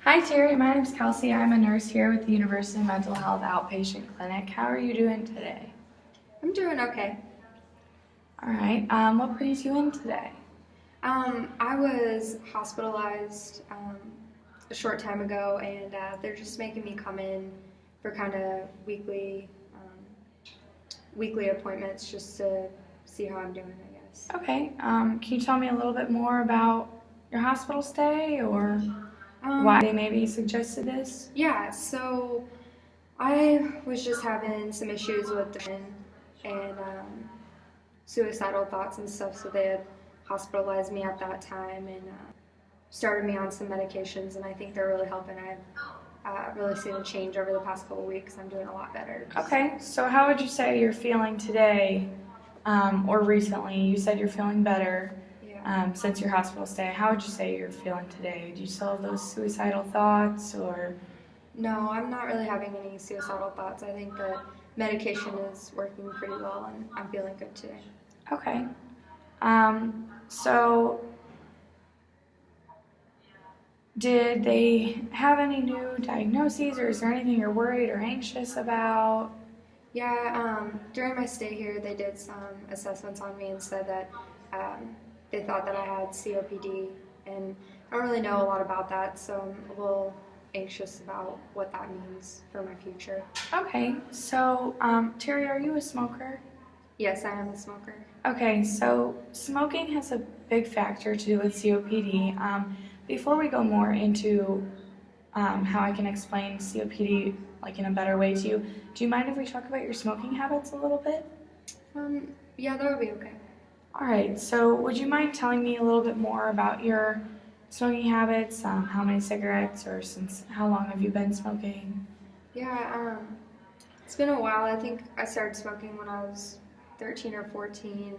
Hi Terry, my name is Kelsey. I'm a nurse here with the University Mental Health Outpatient Clinic. How are you doing today? I'm doing okay. All right, what brings you in today? I was hospitalized a short time ago, and they're just making me come in for kind of weekly appointments just to see how I'm doing, I guess. Okay, can you tell me a little bit more about your hospital stay or why they maybe suggested this? Yeah, so I was just having some issues with depression and suicidal thoughts and stuff, so they had hospitalized me at that time and started me on some medications, and I think they're really helping. I've really seen a change over the past couple of weeks. I'm doing a lot better. Okay, so how would you say you're feeling today or recently? You said you're feeling better since your hospital stay. How would you say you're feeling today? Do you still have those suicidal thoughts or? No, I'm not really having any suicidal thoughts. I think the medication is working pretty well, and I'm feeling good today. Okay. So did they have any new diagnoses, or is there anything you're worried or anxious about? Yeah, during my stay here, they did some assessments on me and said that they thought that I had COPD, and I don't really know a lot about that, so I'm a little anxious about what that means for my future. Okay, so Terry, are you a smoker? Yes, I am a smoker. Okay, so smoking has a big factor to do with COPD. Before we go more into how I can explain COPD like in a better way to you, do you mind if we talk about your smoking habits a little bit? Yeah, that would be okay. All right, so would you mind telling me a little bit more about your smoking habits? How many cigarettes, or since how long have you been smoking? Yeah, it's been a while. I think I started smoking when I was 13 or 14,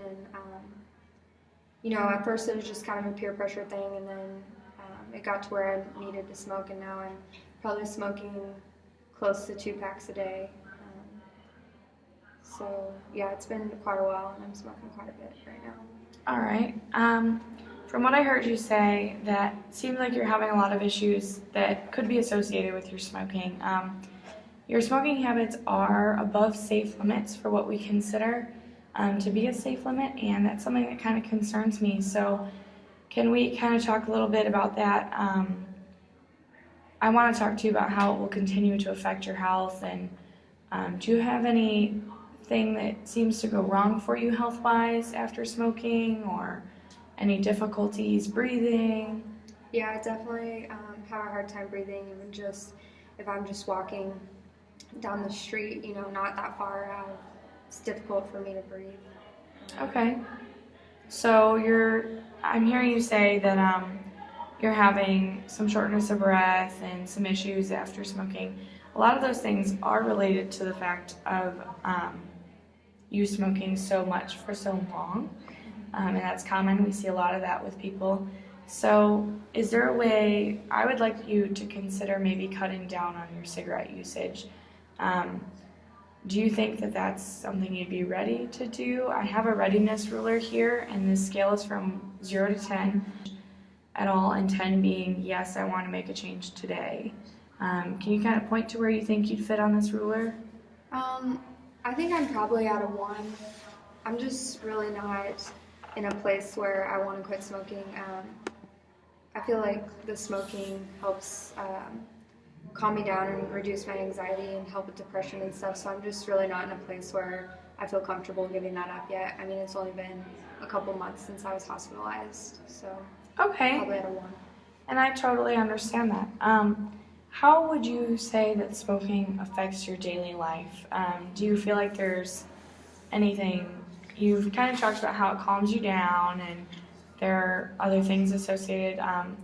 and at first it was just kind of a peer pressure thing, and then it got to where I needed to smoke, and now I'm probably smoking close to 2 packs a day. So yeah, it's been quite a while, and I'm smoking quite a bit right now. All right. From what I heard you say, that seems like you're having a lot of issues that could be associated with your smoking. Your smoking habits are above safe limits for what we consider to be a safe limit, and that's something that kind of concerns me. So can we kind of talk a little bit about that? I want to talk to you about how it will continue to affect your health, and do you have anything that seems to go wrong for you health-wise after smoking, or any difficulties breathing? Yeah, I definitely have a hard time breathing, even just if I'm just walking down the street, not that far out. It's difficult for me to breathe. Okay. So I'm hearing you say that you're having some shortness of breath and some issues after smoking. A lot of those things are related to the fact of you smoking so much for so long, and that's common. We see a lot of that with people. So is there a way, I would like you to consider maybe cutting down on your cigarette usage. Do you think that that's something you'd be ready to do? I have a readiness ruler here, and the scale is from 0 to 10 at all, and 10 being, yes, I want to make a change today. Can you kind of point to where you think you'd fit on this ruler? I think I'm probably at a 1. I'm just really not in a place where I want to quit smoking. I feel like the smoking helps calm me down and reduce my anxiety and help with depression and stuff, so I'm just really not in a place where I feel comfortable giving that up yet. I mean, it's only been a couple months since I was hospitalized, so okay. Probably at a 1. And I totally understand that. How would you say that smoking affects your daily life? Do you feel like there's anything, you've kind of talked about how it calms you down and there are other things associated.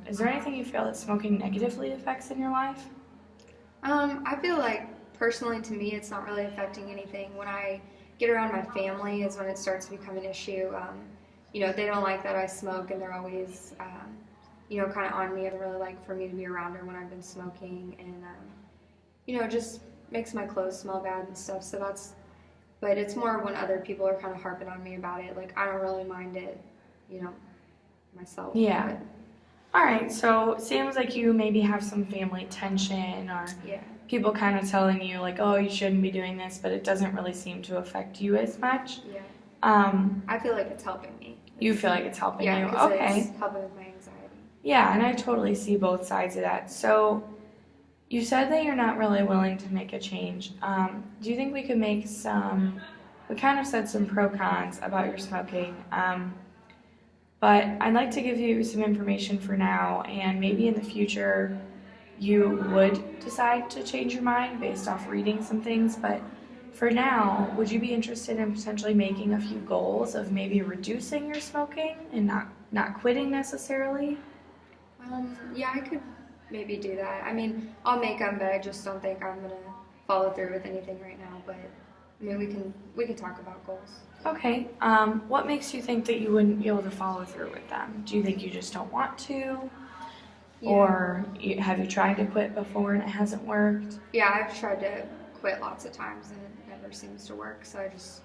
Is there anything you feel that smoking negatively affects in your life? I feel like personally to me it's not really affecting anything. When I get around my family is when it starts to become an issue. They don't like that I smoke, and they're always kind of on me. They really like for me to be around her when I've been smoking, and it just makes my clothes smell bad and stuff. But it's more when other people are kind of harping on me about it. Like, I don't really mind it, myself. Yeah. All right, so it seems like you maybe have some family tension or Yeah. people kind of telling you like, oh, you shouldn't be doing this, but it doesn't really seem to affect you as much. Yeah. Um, I feel like it's helping me. you feel like it's helping Yeah, you. because Okay. it's helping with my anxiety. Yeah, and I totally see both sides of that. So you said that you're not really willing to make a change. Do you think we could make we kind of said some pro cons about your smoking, but I'd like to give you some information for now, and maybe in the future you would decide to change your mind based off reading some things, but for now, would you be interested in potentially making a few goals of maybe reducing your smoking and not quitting necessarily? Yeah, I could maybe do that. I mean, I'll make them, but I just don't think I'm gonna follow through with anything right now. But I mean, we can talk about goals. Okay. What makes you think that you wouldn't be able to follow through with them? Do you think you just don't want to? Yeah. Or have you tried to quit before and it hasn't worked? Yeah, I've tried to quit lots of times and it never seems to work. So I just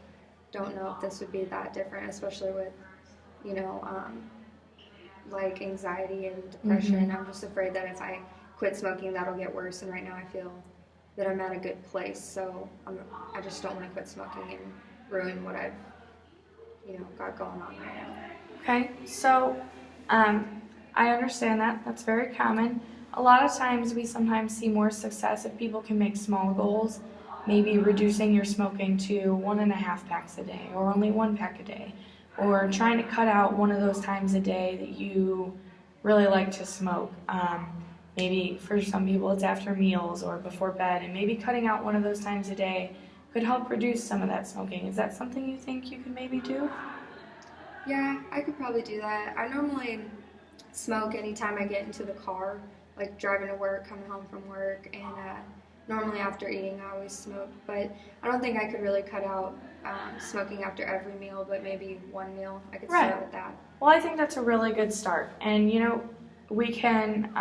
don't know if this would be that different, especially with, you know, like anxiety and depression. I'm just afraid that if I quit smoking, that'll get worse. And right now, I feel that I'm at a good place. So I just don't want to quit smoking and ruin what I've, got going on right now. Okay, so I understand that. That's very common. A lot of times we sometimes see more success if people can make small goals, maybe reducing your smoking to 1.5 packs a day or only 1 pack a day, or trying to cut out one of those times a day that you really like to smoke. Maybe for some people it's after meals or before bed, and maybe cutting out one of those times a day could help reduce some of that smoking. Is that something you think you could maybe do? Yeah, I could probably do that. I normally smoke anytime I get into the car, like driving to work, coming home from work, and normally after eating I always smoke. But I don't think I could really cut out smoking after every meal, but maybe one meal. I could start with that. Well, I think that's a really good start. And, we can,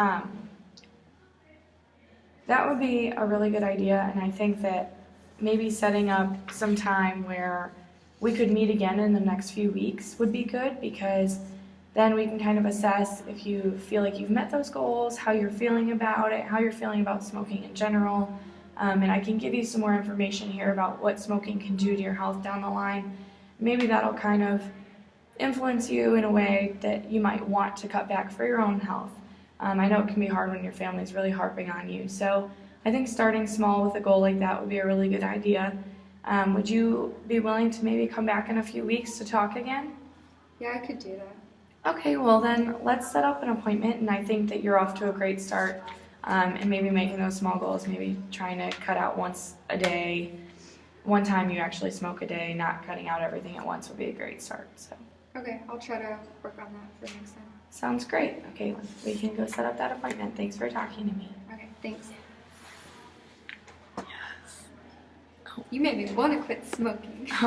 that would be a really good idea. And I think that maybe setting up some time where we could meet again in the next few weeks would be good, because then we can kind of assess if you feel like you've met those goals, how you're feeling about it, how you're feeling about smoking in general. And I can give you some more information here about what smoking can do to your health down the line. Maybe that'll kind of influence you in a way that you might want to cut back for your own health. I know it can be hard when your family's really harping on you. So I think starting small with a goal like that would be a really good idea. Would you be willing to maybe come back in a few weeks to talk again? Yeah, I could do that. Okay, well then let's set up an appointment, and I think that you're off to a great start, and maybe making those small goals, maybe trying to cut out once a day, one time you actually smoke a day, not cutting out everything at once would be a great start. So. Okay, I'll try to work on that for next time. Sounds great. Okay, we can go set up that appointment. Thanks for talking to me. Okay, thanks. You made me want to quit smoking.